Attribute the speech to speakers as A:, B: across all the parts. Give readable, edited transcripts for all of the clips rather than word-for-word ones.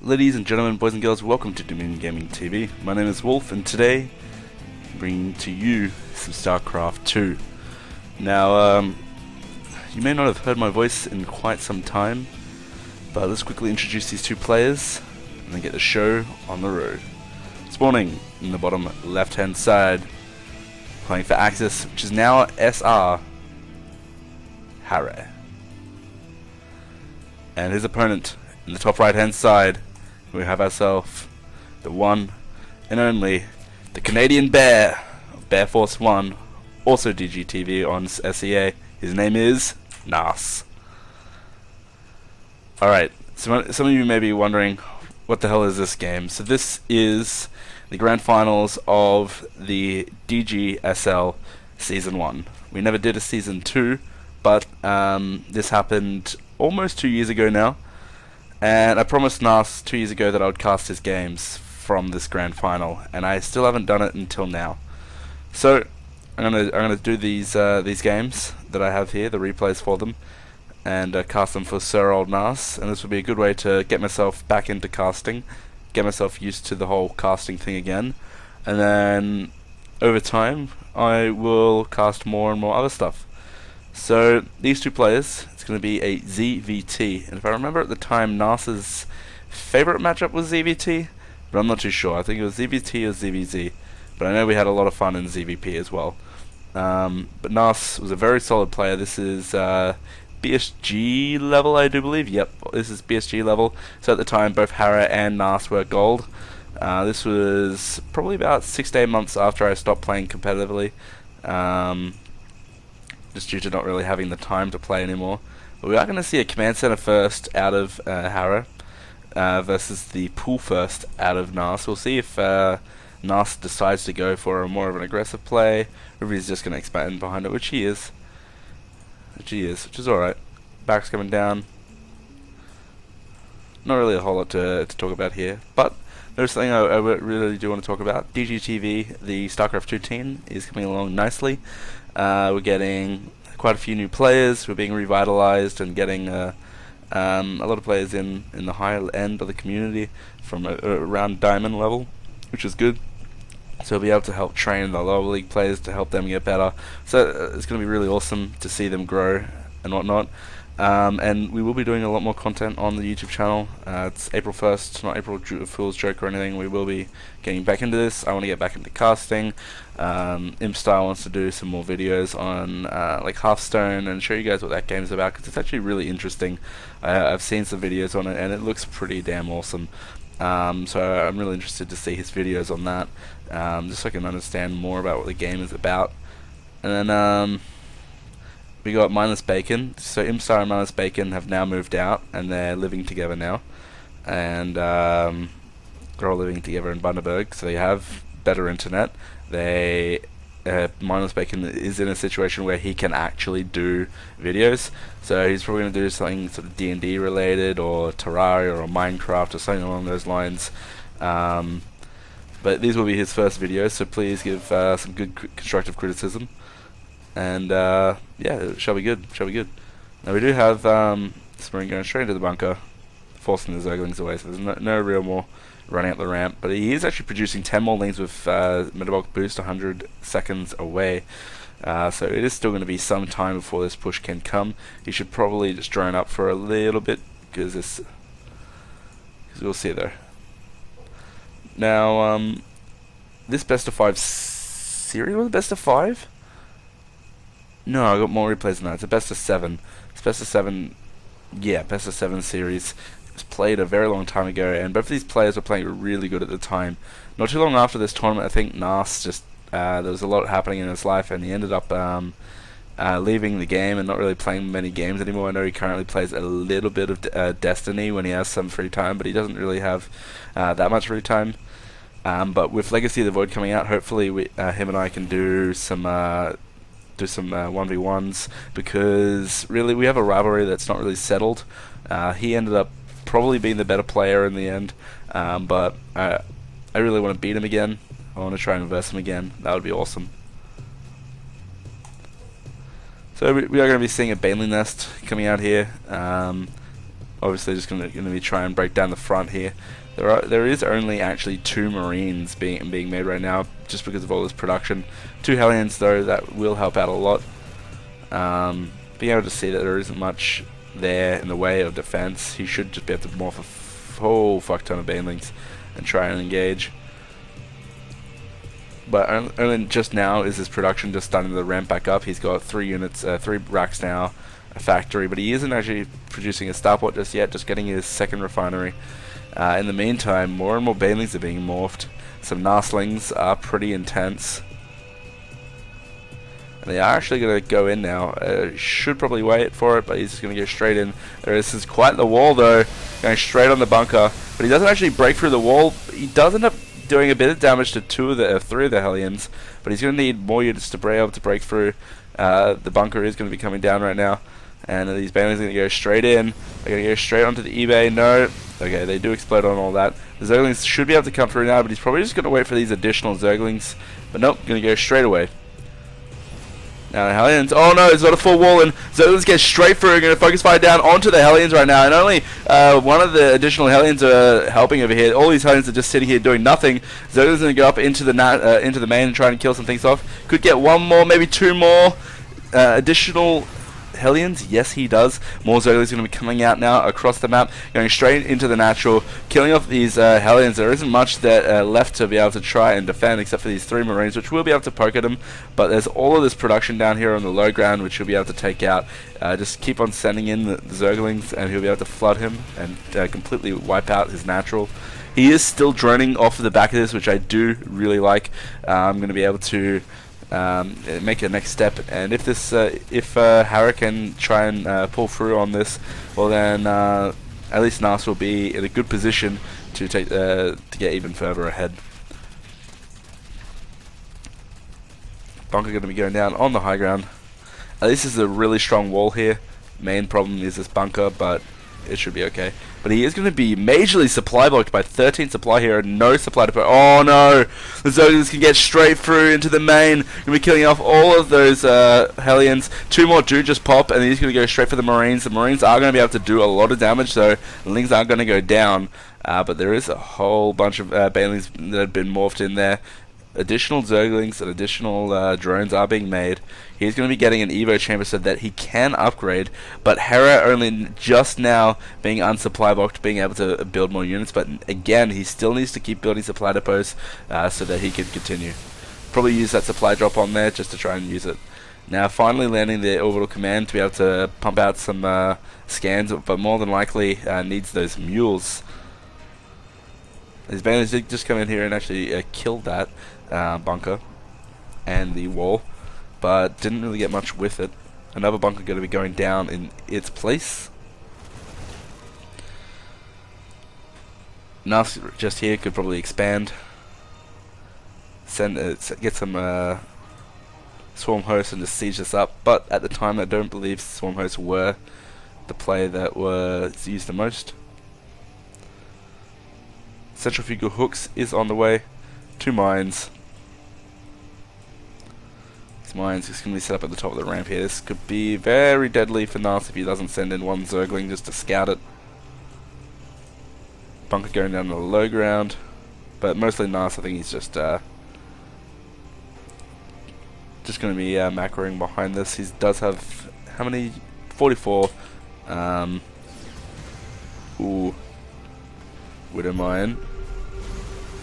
A: Ladies and gentlemen, boys and girls, welcome to Dominion Gaming TV. My name is Wolf, and today I'm bringing to you some Starcraft 2. Now, you may not have heard my voice in quite some time, but let's quickly introduce these two players and then get the show on the road. Spawning in the bottom left-hand side, playing for Axis, which is now SR, Harreh. And his opponent in the top right-hand side, we have ourselves the one and only, the Canadian Bear of Bear Force 1, also DGTV on SEA. His name is Narse. Alright, so some of you may be wondering, what the hell is this game? So this is the grand finals of the DGSL Season 1. We never did a Season 2, but this happened almost 2 years ago now. And I promised Narse 2 years ago that I would cast his games from this grand final, and I still haven't done it until now. So I'm gonna do these games that I have here, the replays for them, and cast them for Sir Old Narse. And this would be a good way to get myself back into casting, get myself used to the whole casting thing again, and then over time I will cast more and more other stuff. So these two players, it's going to be a ZVT, and if I remember at the time, Narse's favorite matchup was ZVT, but I'm not too sure. I think it was ZVT or ZVZ, but I know we had a lot of fun in ZVP as well. But Narse was a very solid player. This is BSG level, I do believe. Yep, this is BSG level. So at the time, both Harreh and Narse were gold. This was probably about 6 to 8 months after I stopped playing competitively. Just due to not really having the time to play anymore. But we are going to see a command center first out of Harreh versus the pool first out of Narse. We'll see if Narse decides to go for a more of an aggressive play, or if he's just going to expand behind it, which he is. Which is alright. Back's coming down. Not really a whole lot to talk about here, but there's something I really do want to talk about. DGTV, the Starcraft 2 team, is coming along nicely. We're getting quite a few new players. We're being revitalized and getting a lot of players in the higher end of the community from around diamond level, which is good. So we'll be able to help train the lower league players to help them get better. So it's going to be really awesome to see them grow and whatnot. And we will be doing a lot more content on the YouTube channel. It's April 1st, not April Fool's joke or anything. We will be getting back into this. I want to get back into casting. Impstyle wants to do some more videos on like Hearthstone and show you guys what that game is about, because it's actually really interesting. I've seen some videos on it and it looks pretty damn awesome. So I'm really interested to see his videos on that, just so I can understand more about what the game is about. And then we got Mindless Bacon. So Imstar and Mindless Bacon have now moved out, and they're living together now. And they're all living together in Bundaberg, so they have better internet. Mindless Bacon is in a situation where he can actually do videos, so he's probably going to do something sort of D&D related, or Terraria, or Minecraft, or something along those lines. But these will be his first videos, so please give some good constructive criticism. And yeah, it shall be good. Now we do have Spring going straight into the bunker, forcing the Zerglings away, so there's no real more running up the ramp. But he is actually producing 10 more lanes with metabolic boost 100 seconds away. So it is still going to be some time before this push can come. He should probably just drone up for a little bit, because we'll see there. Now this best of 5 series, was it best of 5? No, I got more replays than that. It's a best of 7. It's best of 7. Yeah, best of 7 series. It was played a very long time ago, and both of these players were playing really good at the time. Not too long after this tournament, I think Narse just there was a lot happening in his life, and he ended up leaving the game and not really playing many games anymore. I know he currently plays a little bit of Destiny when he has some free time, but he doesn't really have that much free time. But with Legacy of the Void coming out, hopefully him and I can do some 1v1s, because really we have a rivalry that's not really settled. He ended up probably being the better player in the end, but I really want to beat him again. I want to try and verse him again. That would be awesome. So we are going to be seeing a Baneley Nest coming out here. Obviously, just going to be trying to break down the front here. There is only actually 2 Marines being made right now, just because of all this production. 2 Hellions though, that will help out a lot. Being able to see that there isn't much there in the way of defense, he should just be able to morph a whole fuck ton of banelings and try and engage. But only just now is his production just starting to ramp back up. He's got 3 units, 3 racks now, a factory, but he isn't actually producing a starport just yet, just getting his 2nd refinery. In the meantime, more and more banelings are being morphed. Some Narslings are pretty intense. And they are actually going to go in now. Should probably wait for it, but he's just going to go straight in. This is quite the wall though, going straight on the bunker. But he doesn't actually break through the wall. He does end up doing a bit of damage to 3 of the Hellions, but he's going to need more units to be able to break through. The bunker is going to be coming down right now. And these banelings are going to go straight in. They're going to go straight onto the eBay. No. Okay, they do explode on all that. The Zerglings should be able to come through now, but he's probably just going to wait for these additional Zerglings. But nope, going to go straight away. Now the Hellions, oh no, it's got a full wall, and Zerglings get straight through, going to focus fire down onto the Hellions right now, and only one of the additional Hellions are helping over here. All these Hellions are just sitting here doing nothing. Zerglings going to go up into the main and try and kill some things off. Could get 1 more, maybe 2 more additional Hellions. Yes, he does. More Zerglings going to be coming out now across the map, going straight into the natural, killing off these Hellions. There isn't much that left to be able to try and defend, except for these 3 Marines, which will be able to poke at them. But there's all of this production down here on the low ground, which he'll be able to take out. Just keep on sending in the Zerglings, and he'll be able to flood him and completely wipe out his natural. He is still droning off of the back of this, which I do really like. I'm going to be able to make a next step, and if Harreh can try and pull through on this, well then at least Narse will be in a good position to take to get even further ahead. Bunker going to be going down on the high ground. At least this is a really strong wall here. Main problem is this bunker, but it should be okay. But he is going to be majorly supply blocked by 13 supply here and no supply to put. Oh no! The Zerglings can get straight through into the main. Going to be killing off all of those Hellions. 2 more do just pop, and he's going to go straight for the Marines. The Marines are going to be able to do a lot of damage, so the Lings aren't going to go down. But there is a whole bunch of banelings that have been morphed in there. Additional Zerglings and additional drones are being made. He's going to be getting an Evo chamber so that he can upgrade, but Harreh only just now being unsupply blocked, being able to build more units, but again, he still needs to keep building supply depots so that he can continue. Probably use that supply drop on there just to try and use it. Now finally landing the orbital command to be able to pump out some scans, but more than likely needs those mules. His bandits did just come in here and actually kill that bunker and the wall, but didn't really get much with it. Another bunker going to be going down in its place. Narse just here could probably expand, get some swarm hosts and just siege this up, but at the time I don't believe swarm hosts were the play that was used the most. Centrifugal hooks is on the way. 2 mines. These mines is going to be set up at the top of the ramp here. This could be very deadly for Narse if he doesn't send in 1 Zergling just to scout it. Bunker going down to the low ground. But mostly Narse, I think he's just going to be macroing behind this. He does have, how many? 44. Ooh. Widow Mine.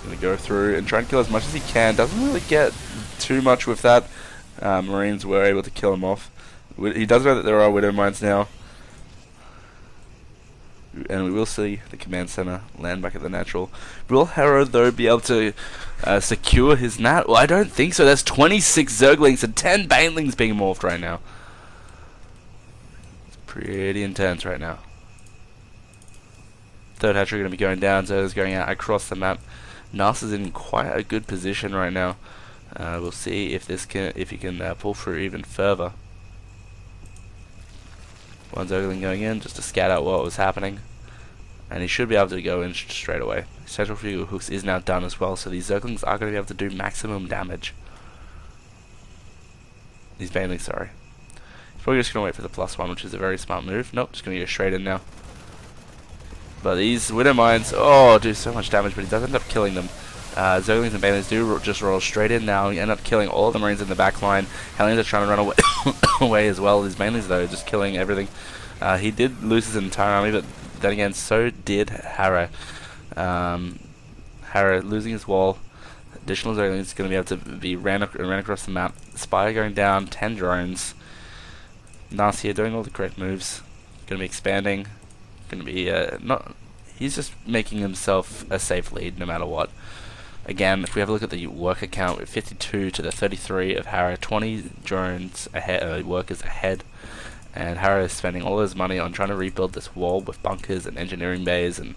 A: Gonna go through and try and kill as much as he can. Doesn't really get too much with that. Marines were able to kill him off. He does know that there are Widow Mines now. And we will see the command center land back at the natural. Will Harreh though be able to secure his nat? Well, I don't think so. There's 26 Zerglings and 10 Banelings being morphed right now. It's pretty intense right now. Third hatchery going to be going down, so it's going out across the map. Narse is in quite a good position right now. We'll see if he can pull through even further. 1 Zergling going in just to scout out what was happening, and he should be able to go in straight away. Centrifugal hooks is now done as well, so these Zerglings are going to be able to do maximum damage. These Banelings, sorry. He's probably just going to wait for the +1, which is a very smart move. Nope, just going to go straight in now. But these Widow Mines, do so much damage, but he does end up killing them. Zerglings and Banelings do just roll straight in now. You end up killing all the Marines in the back line. Hellions are trying to run away, away as well. His Banelings, though, just killing everything. He did lose his entire army, but then again, so did Harreh. Harreh losing his wall. Additional Zerglings is going to be able to be ran across the map. Spire going down, 10 drones. Narse here doing all the correct moves. Going to be expanding. Going to be he's just making himself a safe lead no matter what. Again, if we have a look at the worker count, we're 52 to the 33 of Harreh, 20 drones ahead, workers ahead, and Harreh is spending all his money on trying to rebuild this wall with bunkers and engineering bays and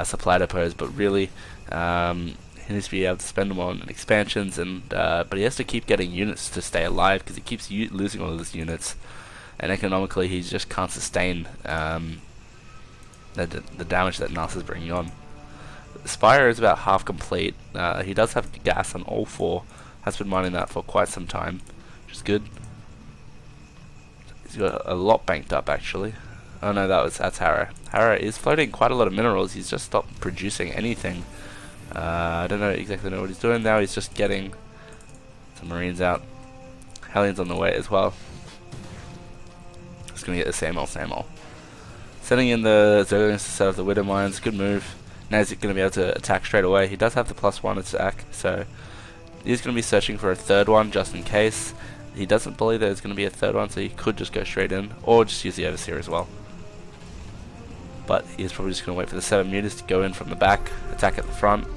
A: supply depots, but really he needs to be able to spend them on expansions, and but he has to keep getting units to stay alive because he keeps losing all of his units, and economically he just can't sustain the damage that Narse is bringing on. Spire is about half complete. He does have gas on all 4. Has been mining that for quite some time, which is good. He's got a lot banked up actually. Oh no, that's Harreh. Harreh is floating quite a lot of minerals. He's just stopped producing anything. I don't exactly know what he's doing now. He's just getting some Marines out. Hellions on the way as well. He's gonna get the same old. Sending in the Zerglings to set up the Widow Mines. Good move. Now he's going to be able to attack straight away. He does have the +1 attack, so he's going to be searching for a third one just in case. He doesn't believe there's going to be a third one, so he could just go straight in, or just use the Overseer as well. But he's probably just going to wait for the 7 mutas to go in from the back, attack at the front.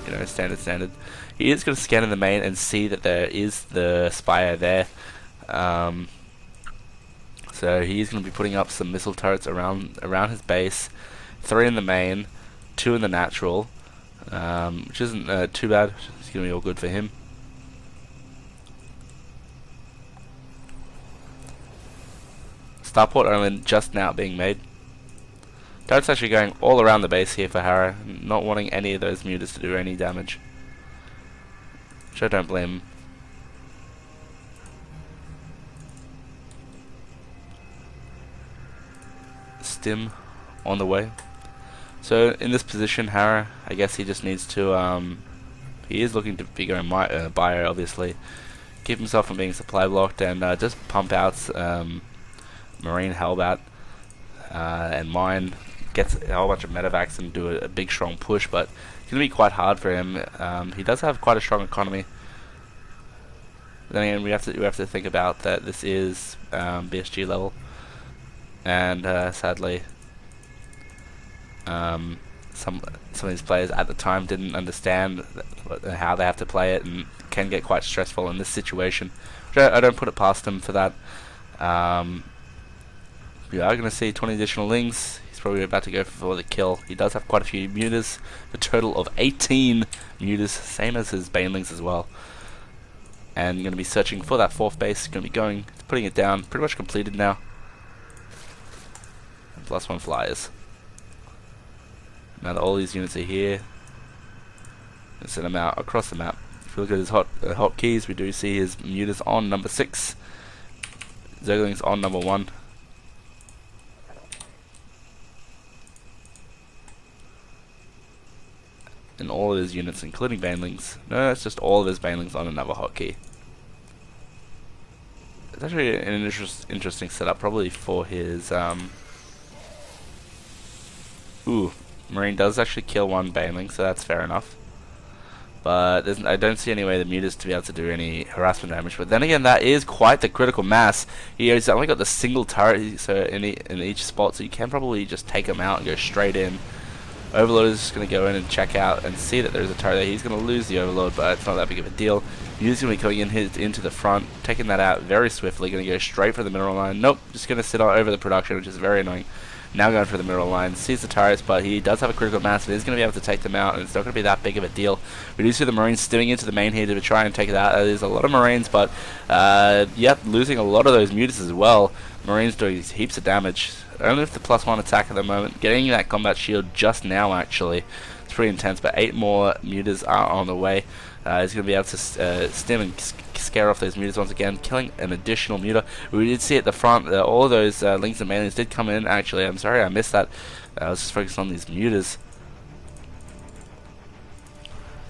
A: You know, standard. He is going to scan in the main and see that there is the Spire there. So he's going to be putting up some missile turrets around his base. 3 in the main, 2 in the natural, which isn't too bad. It's going to be all good for him. Starport only just now being made. Turrets actually going all around the base here for Harreh, not wanting any of those mutas to do any damage. Which I don't blame him. Stim on the way. So in this position, Harreh, I guess he just needs to, he is looking to be going bio, obviously. Keep himself from being supply blocked and just pump out Marine Hellbat and mine. Gets a whole bunch of medevacs and do a big strong push, but it's going to be quite hard for him. He does have quite a strong economy. Then again, we have to think about that this is BSG level, and sadly, some of these players at the time didn't understand how they have to play it, and can get quite stressful in this situation. Which I don't put it past them for that. We are going to see 20 additional lings. He's probably about to go for the kill. He does have quite a few mutas, a total of 18 mutas, same as his banelings as well. And going to be searching for that 4th base. Going to be putting it down. Pretty much completed now. And +1 flyers. Now that all these units are here, and send them out across the map. If we look at his hotkeys, we do see his mutas on number 6, Zerglings on number 1. And all of his units, including banelings. No, it's just all of his banelings on another hotkey. It's actually an interesting setup, probably for his. Marine does actually kill 1 baneling, so that's fair enough. But I don't see any way the mutas to be able to do any harassment damage. But then again, that is quite the critical mass. He's only got the single turret, so in each spot, so you can probably just take him out and go straight in. Overlord is just going to go in and check out and see that there's a turret there. He's going to lose the Overlord, but it's not that big of a deal. He's going to be coming into the front, taking that out very swiftly, going to go straight for the mineral line. Nope, just going to sit over the production, which is very annoying. Now going for the mineral line, sees the turrets, but he does have a critical mass, and he's going to be able to take them out, and it's not going to be that big of a deal. We do see the Marines stimming into the main here to try and take it out. There's a lot of Marines, but yep, losing a lot of those mutas as well. Marines doing heaps of damage. Only with the +1 attack at the moment. Getting that combat shield just now, actually. It's pretty intense, but 8 more mutas are on the way. He's going to be able to stim and scare off those mutas once again, killing an additional muta. We did see at the front that all of those links and mailings did come in, actually. I'm sorry I missed that. Let's just focus on these mutas.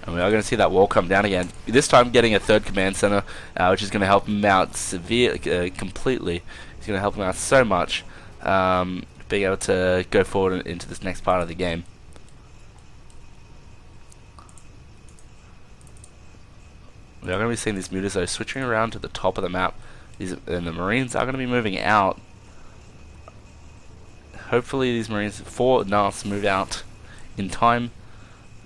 A: And we are going to see that wall come down again. This time getting a third command center, which is going to help him out completely. It's going to help him out so much, being able to go forward into this next part of the game. We are going to be seeing these mutas though switching around to the top of the map. And the Marines are going to be moving out. Hopefully these Marines, 4 Narse, move out in time.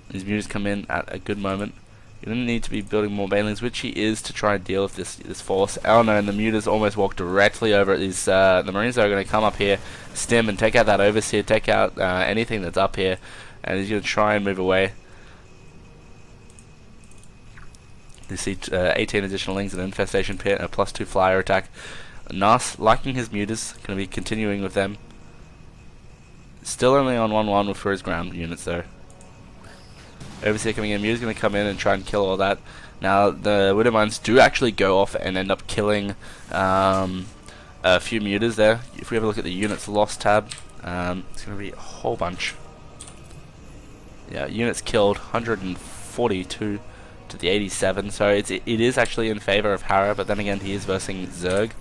A: These mutas come in at a good moment. You're going to need to be building more banelings, which he is, to try and deal with this force. Oh no, and the mutas almost walk directly over it. These the Marines are going to come up here, stem and take out that overseer, take out anything that's up here, and he's going to try and move away. You see 18 additional lings and an infestation pit and a +2 flyer attack. Narse liking his mutas, going to be continuing with them. Still only on 1-1 for his ground units though. Overseer coming in, Muta's going to come in and try and kill all that. Now the Widow Mines do actually go off and end up killing a few mutas there. If we have a look at the units lost tab, it's going to be a whole bunch. Yeah, units killed, 142 to the 87, so it is actually in favor of Harreh, but then again he is versing Zerg.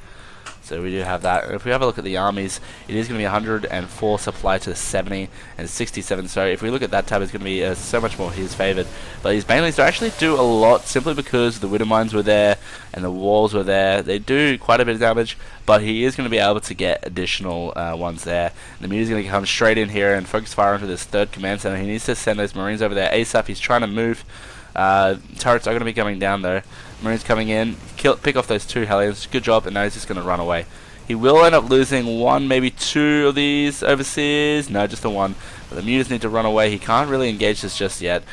A: So we do have that. If we have a look at the armies, it is going to be 104 supply to 70 and 67. So if we look at that tab, it's going to be so much more his favoured. But these banelings do actually do a lot simply because the Widow Mines were there and the walls were there. They do quite a bit of damage, but he is going to be able to get additional ones there. And the Muta's going to come straight in here and focus fire onto this third command center. He needs to send those Marines over there ASAP. He's trying to move. Turrets are going to be coming down though. Marines coming in, pick off those 2 Hellions. Good job, and now he's just going to run away. He will end up losing 1, maybe 2 of these overseers. No, just the 1. But the mutas need to run away. He can't really engage this just yet.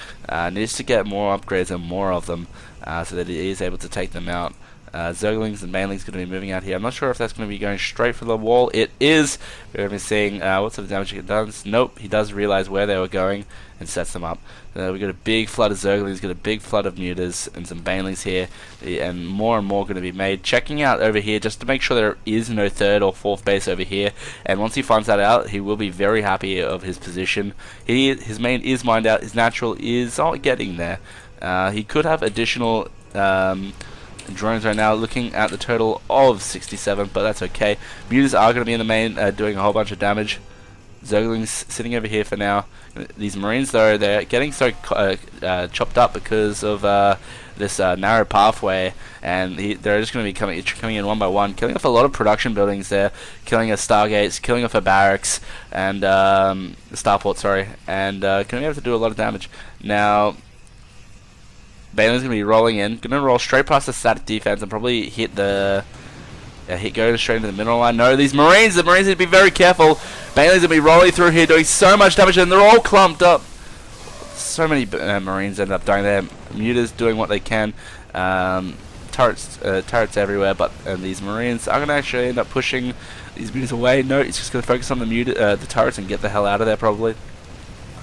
A: Needs to get more upgrades and more of them so that he is able to take them out. Zerglings and Banelings going to be moving out here. I'm not sure if that's going to be going straight for the wall. It is. We're going to be seeing what sort of damage it does. Nope, he does realize where they were going and sets them up. We got a big flood of Zerglings, got a big flood of mutas and some Banelings here, and more going to be made. Checking out over here just to make sure there is no 3rd or 4th base over here. And once he finds that out, he will be very happy of his position. His main is mined out. His natural is getting there. He could have additional drones right now, looking at the total of 67, but that's okay. Mutas are going to be in the main, doing a whole bunch of damage. Zerglings sitting over here for now. These Marines though, they're getting so chopped up because of this narrow pathway, and they're just going to be coming in one by one, killing off a lot of production buildings there, killing off Stargates, killing off a barracks, and Starport, sorry, and going to be able to do a lot of damage. Now Bane's going to be rolling in, going to roll straight past the static defense and probably hit the go straight into the middle line. No, the Marines need to be very careful. Bailey's going to be rolling through here, doing so much damage, and they're all clumped up. So many Marines end up dying there. Mutas doing what they can. Turrets everywhere, but these Marines are going to actually end up pushing these mutas away. No, he's just going to focus on the turrets and get the hell out of there, probably.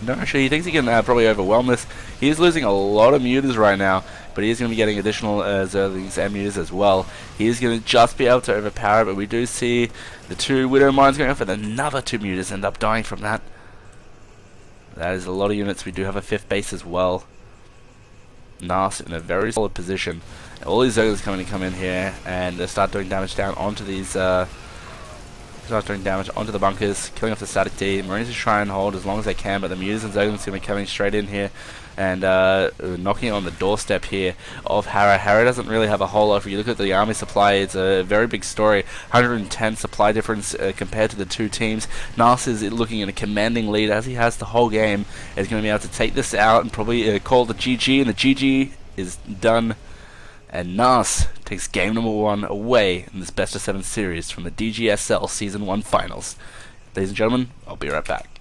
A: No, actually, he thinks he can probably overwhelm this. He is losing a lot of mutas right now, but he is going to be getting additional Zerglings and mutas as well. He is going to just be able to overpower it, but we do see the 2 Widow Mines going off, and another 2 mutas end up dying from that. That is a lot of units. We do have a 5th base as well. Narse in a very solid position. All these Zerglings come in here and start doing damage down onto these. Starts doing damage onto the bunkers, killing off the static D. Marines are trying to hold as long as they can, but the mutas and Zerglings are going to be coming straight in here and knocking on the doorstep here of Harreh. Harreh doesn't really have a whole lot. If you look at the army supply, it's a very big story. 110 supply difference compared to the 2 teams. Narse is looking at a commanding lead as he has the whole game. He's going to be able to take this out and probably call the GG, and the GG is done. And Narse takes game number 1 away in this best of 7 series from the DGSL Season 1 finals. Ladies and gentlemen, I'll be right back.